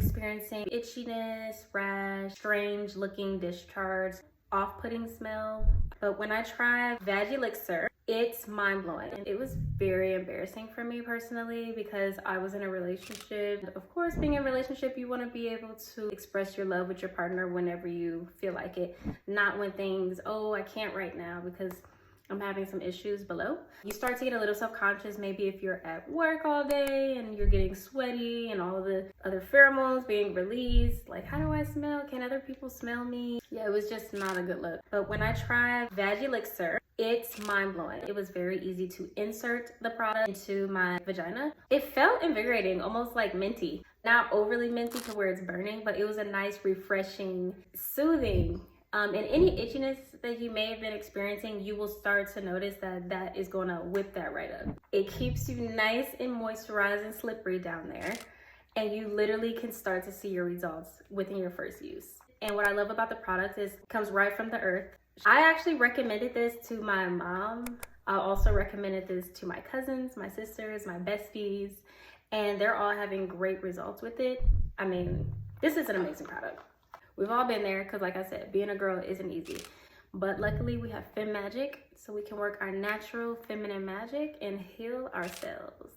experiencing itchiness, rash, strange looking discharge, off-putting smell. But when I tried Vagilixir, it's mind-blowing. It was very embarrassing for me personally because I was in a relationship. Of course, being in a relationship, you want to be able to express your love with your partner whenever you feel like it, not when things, oh, I can't right now because I'm having some issues below. You start to get a little self-conscious, maybe if you're at work all day and you're getting sweaty and all the other pheromones being released. Like, how do I smell? Can other people smell me? Yeah, it was just not a good look. But when I tried Vagilixir, it's mind-blowing. It was very easy to insert the product into my vagina. It felt invigorating, almost like minty. Not overly minty to where it's burning, but it was a nice, refreshing, soothing. And any itchiness that you may have been experiencing, you will start to notice that is going to whip that right up. It keeps you nice and moisturized and slippery down there. And you literally can start to see your results within your first use. And what I love about the product is it comes right from the earth. I actually recommended this to my mom. I also recommended this to my cousins, my sisters, my besties, and they're all having great results with it. I mean, this is an amazing product. We've all been there because, like I said, being a girl isn't easy. But luckily, we have Fem Magic, so we can work our natural feminine magic and heal ourselves.